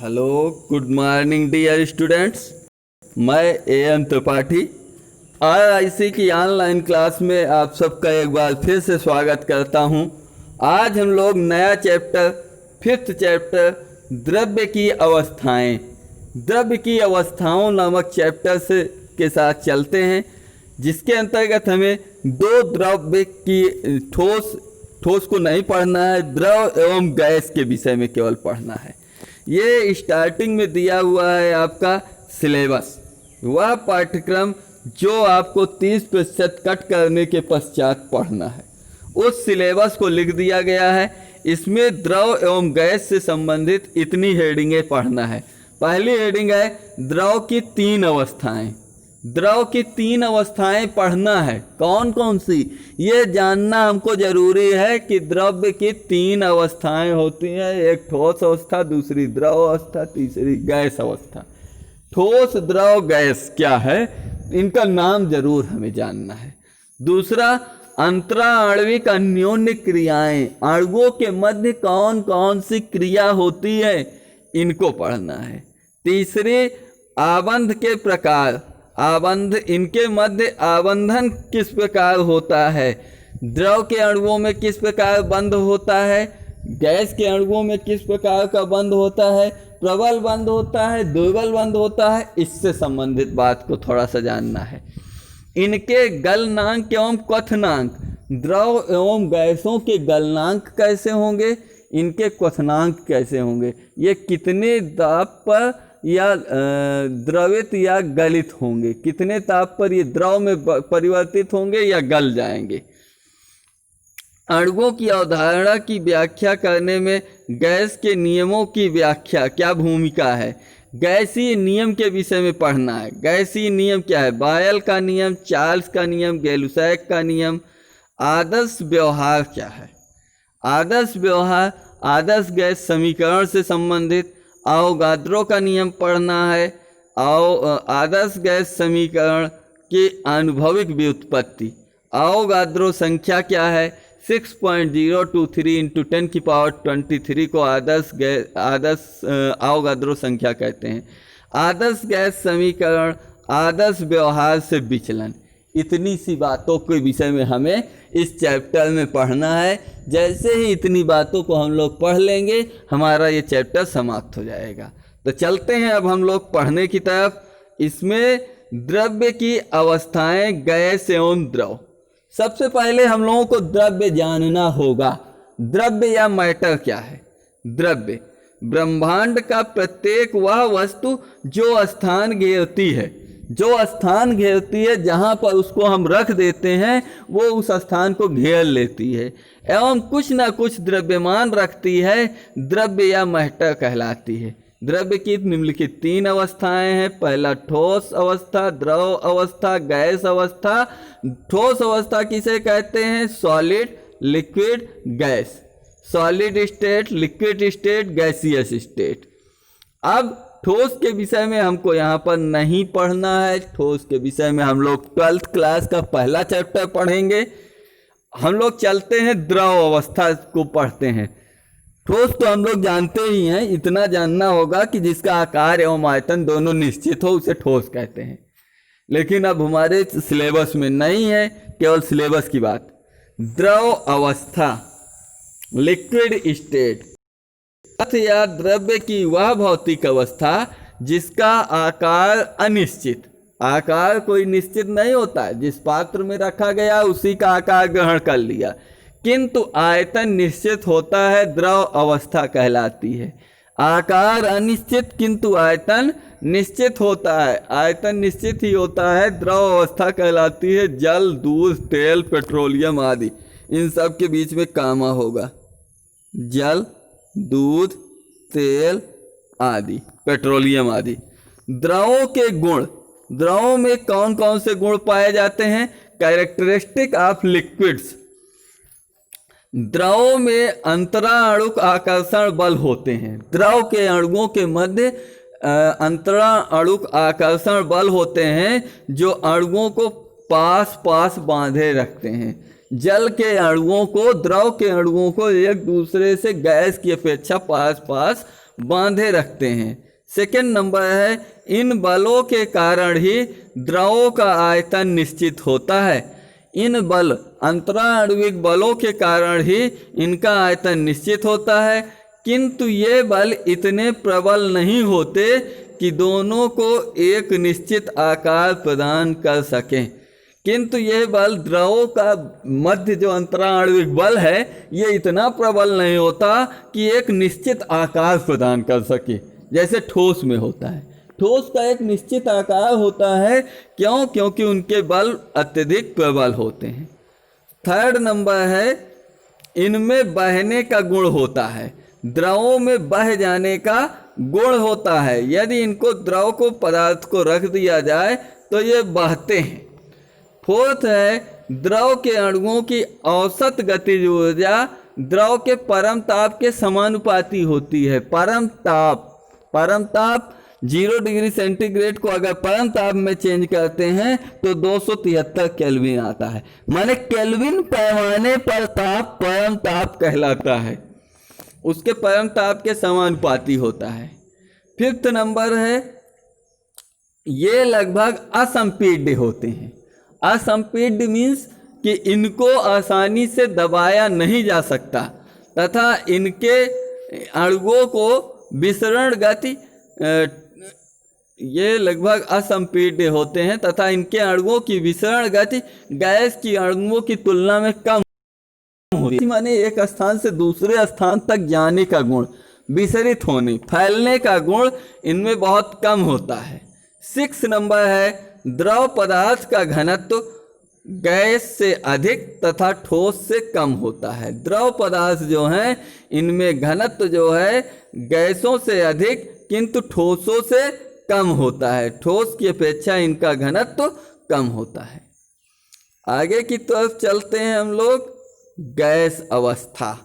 Hello, good morning dear students. मैं M Tripathi IIC की online class में आप सबका एक बार फिर से स्वागत करता हूं। आज हम लोग नया चैप्टर 5th चैप्टर द्रव्य की अवस्थाएं, द्रव्य की अवस्थाओं नामक चैप्टर से के साथ चलते हैं, जिसके अंतर्गत हमें दो द्रव्य की ठोस को नहीं पढ़ना है, द्रव एवं गैस के विषय में केवल पढ़ना है। ये स्टार्टिंग में दिया हुआ है आपका सिलेबस, वह पाठ्यक्रम जो आपको 30% कट करने के पश्चात पढ़ना है, उस सिलेबस को लिख दिया गया है। इसमें द्रव एवं गैस से संबंधित इतनी हेडिंगें पढ़ना है। पहली हेडिंग है द्रव की 3 अवस्थाएं। द्रव की 3 अवस्थाएं पढ़ना है। कौन कौन सी, ये जानना हमको जरूरी है कि द्रव्य की 3 अवस्थाएं होती हैं। एक ठोस अवस्था, दूसरी द्रव अवस्था, तीसरी गैस अवस्था। ठोस, द्रव, गैस क्या है, इनका नाम जरूर हमें जानना है। दूसरा, अंतराण्विक अन्योन्य क्रियाएं, अणुओं के मध्य कौन कौन सी क्रिया होती है, इनको पढ़ना है। तीसरी, आबंध के प्रकार, आबंध, इनके मध्य आबंधन किस प्रकार होता है, द्रव के अणुओं में किस प्रकार बंध होता है, गैस के अणुओं में किस प्रकार का बंध होता है, प्रबल बंध होता है, दुर्बल बंध होता है, इससे संबंधित बात को थोड़ा सा जानना है। इनके गलनांक एवं क्वथनांक, द्रव एवं गैसों के गलनांक कैसे होंगे, इनके क्वथनांक कैसे होंगे, ये कितने ताप पर या द्रवित या गलित होंगे, कितने ताप पर ये द्रव में परिवर्तित होंगे या गल जाएंगे। अणुओं की अवधारणा की व्याख्या करने में गैस के नियमों की व्याख्या क्या भूमिका है, गैसीय नियम के विषय में पढ़ना है। गैसीय नियम क्या है, बायल का नियम, चार्ल्स का नियम, गै-लुसैक का नियम। आदर्श व्यवहार क्या है, आदर्श व्यवहार आदर्श गैस समीकरण से संबंधित। अवोगाद्रो का नियम पढ़ना है। आदर्श गैस समीकरण की आनुभविक व्युत्पत्ति। अवोगाद्रो संख्या क्या है, 6.023 × 10⁻23 को आदर्श अवोगाद्रो संख्या कहते हैं। आदर्श गैस समीकरण, आदर्श व्यवहार से विचलन, इतनी सी बातों के विषय में हमें इस चैप्टर में पढ़ना है। जैसे ही इतनी बातों को हम लोग पढ़ लेंगे, हमारा ये चैप्टर समाप्त हो जाएगा। तो चलते हैं अब हम लोग पढ़ने की तरफ। इसमें द्रव्य की अवस्थाएं, गैस एवं द्रव। सबसे पहले हम लोगों को द्रव्य जानना होगा। द्रव्य या मैटर क्या है, द्रव्य ब्रह्मांड का प्रत्येक वह वस्तु जो स्थान घेरती है, जो स्थान घेरती है, जहाँ पर उसको हम रख देते हैं वो उस स्थान को घेर लेती है एवं कुछ ना कुछ द्रव्यमान रखती है, द्रव्य या मैटर कहलाती है। द्रव्य की निम्नलिखित 3 अवस्थाएं हैं। पहला ठोस अवस्था, द्रव अवस्था, गैस अवस्था। ठोस अवस्था किसे कहते हैं, solid, liquid, gas. Solid state, liquid state, gaseous state. अब ठोस के विषय में हमको यहाँ पर नहीं पढ़ना है। ठोस के विषय में हम लोग 12th क्लास का पहला चैप्टर पढ़ेंगे। हम लोग चलते हैं द्रव अवस्था को पढ़ते हैं। ठोस तो हम लोग जानते ही हैं, इतना जानना होगा कि जिसका आकार एवं आयतन दोनों निश्चित हो, उसे ठोस कहते हैं। लेकिन अब हमारे सिलेबस में नहीं है, केवल सिलेबस की बात। द्रव अवस्था, लिक्विड स्टेट, या द्रव्य की वह भौतिक अवस्था जिसका आकार अनिश्चित, आकार कोई निश्चित नहीं होता है, जिस पात्र में रखा गया उसी का आकार ग्रहण कर लिया, किंतु आयतन निश्चित होता है, द्रव अवस्था कहलाती है। आकार अनिश्चित किंतु आयतन निश्चित होता है, आयतन निश्चित ही होता है, द्रव अवस्था कहलाती है। जल, दूध, तेल, पेट्रोलियम आदि, इन सब के बीच में कामा होगा। जल, दूध, तेल आदि, पेट्रोलियम आदि। द्रवों के गुण, द्रवों में कौन कौन से गुण पाए जाते हैं, कैरेक्टरिस्टिक ऑफ लिक्विड्स। द्रवों में अंतराणुक आकर्षण बल होते हैं। द्रव के अणुओं के मध्य अंतराणुक आकर्षण बल होते हैं, जो अणुओं को पास पास बांधे रखते हैं। जल के अणुओं को, द्रव के अणुओं को एक दूसरे से गैस की अपेक्षा पास पास बांधे रखते हैं। सेकंड नंबर है, इन बलों के कारण ही द्रवों का आयतन निश्चित होता है। इन बल अंतराण्विक बलों के कारण ही इनका आयतन निश्चित होता है, किंतु ये बल इतने प्रबल नहीं होते कि दोनों को एक निश्चित आकार प्रदान कर सकें। किंतु यह बल द्रवों का मध्य जो अंतराण्विक बल है ये इतना प्रबल नहीं होता कि एक निश्चित आकार प्रदान कर सके, जैसे ठोस में होता है। ठोस का एक निश्चित आकार होता है, क्यों? क्योंकि उनके बल अत्यधिक प्रबल होते हैं। थर्ड नंबर है, इनमें बहने का गुण होता है। द्रवों में बह जाने का गुण होता है। यदि इनको द्रव को पदार्थ को रख दिया जाए तो ये बहते हैं। फोर्थ है, द्रव के अणुओं की औसत गतिज ऊर्जा द्रव के परम ताप के समानुपाती होती है। परम ताप 0 डिग्री सेंटीग्रेड को अगर परम ताप में चेंज करते हैं तो 273 केल्विन आता है। माने केल्विन पैमाने पर ताप परम ताप कहलाता है, उसके परम ताप के समानुपाती होता है। फिफ्थ नंबर है, ये लगभग असंपीड्य होते हैं। असंपीड्य मीन्स कि इनको आसानी से दबाया नहीं जा सकता तथा इनके अणुओं को विसरण गति ये लगभग असंपीड्य होते हैं तथा इनके अणुओं की विसरण गति गैस की अणुओं की तुलना में कम होती है। माने एक स्थान से दूसरे स्थान तक जाने का गुण, विसरित होने, फैलने का गुण इनमें बहुत कम होता है। 6 नंबर है, द्रव पदार्थ का घनत्व गैस से अधिक तथा ठोस से कम होता है। द्रव पदार्थ जो हैं इनमें घनत्व जो है गैसों से अधिक किंतु ठोसों से कम होता है। ठोस की अपेक्षा इनका घनत्व कम होता है। आगे की तरफ चलते हैं हम लोग। गैस अवस्था।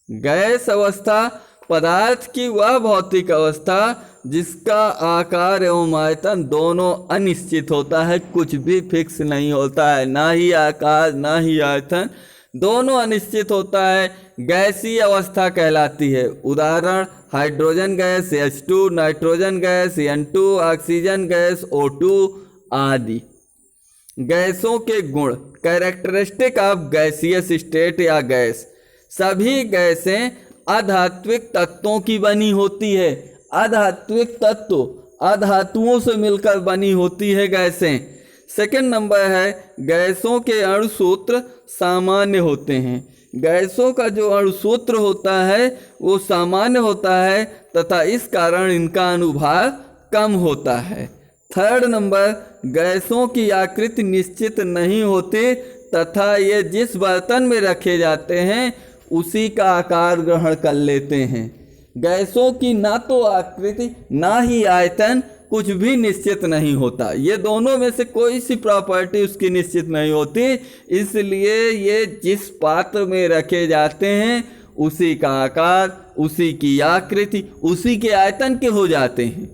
गैस अवस्था पदार्थ की वह भौतिक अवस्था जिसका आकार एवं आयतन दोनों अनिश्चित होता है, कुछ भी फिक्स नहीं होता है, ना ही आकार ना ही आयतन, दोनों अनिश्चित होता है, गैसीय अवस्था कहलाती है। उदाहरण hydrogen gas H2, nitrogen gas N2, oxygen gas O2 आदि। गैसों के गुण, कैरेक्टरिस्टिक ऑफ गैसियस स्टेट या गैस। सभी गैसें अधात्विक तत्वों की बनी होती है। अधात्विक तत्व, अधातुओं से मिलकर बनी होती है गैसें। सेकंड नंबर है, गैसों के अणुसूत्र सामान्य होते हैं। गैसों का जो अणुसूत्र होता है वो सामान्य होता है तथा इस कारण इनका अनुभार कम होता है। थर्ड नंबर, गैसों की आकृति निश्चित नहीं होती तथा ये जिस बर्तन में रखे जाते हैं उसी का आकार ग्रहण कर लेते हैं। गैसों की ना तो आकृति ना ही आयतन कुछ भी निश्चित नहीं होता। ये दोनों में से कोई सी प्रॉपर्टी उसकी निश्चित नहीं होती, इसलिए ये जिस पात्र में रखे जाते हैं उसी का आकार, उसी की आकृति, उसी के आयतन के हो जाते हैं।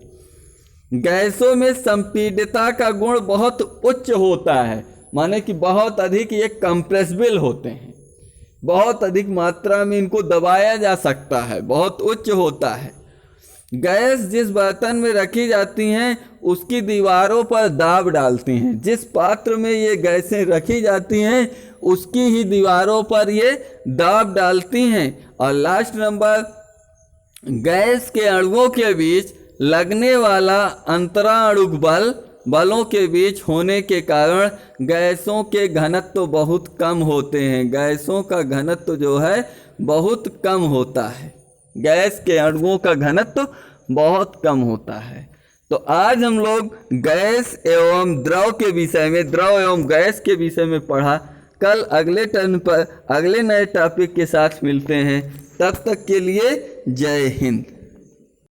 गैसों में संपीड्यता का गुण बहुत उच्च होता है, माने कि बहुत अधिक ये कंप्रेसिबल होते हैं, बहुत अधिक मात्रा में इनको दबाया जा सकता है, बहुत उच्च होता है। गैस जिस बर्तन में रखी जाती हैं उसकी दीवारों पर दाब डालती हैं। जिस पात्र में ये गैसें रखी जाती हैं उसकी ही दीवारों पर ये दाब डालती हैं। और लास्ट नंबर, गैस के अणुओं के बीच लगने वाला अंतराणुक बलों के बीच होने के कारण गैसों के घनत्व बहुत कम होते हैं। गैसों का घनत्व जो है बहुत कम होता है, गैस के अणुओं का घनत्व बहुत कम होता है। तो आज हम लोग गैस एवं द्रव के विषय में, द्रव एवं गैस के विषय में पढ़ा। कल अगले टर्न पर अगले नए टॉपिक के साथ मिलते हैं। तब तक के लिए जय हिंद।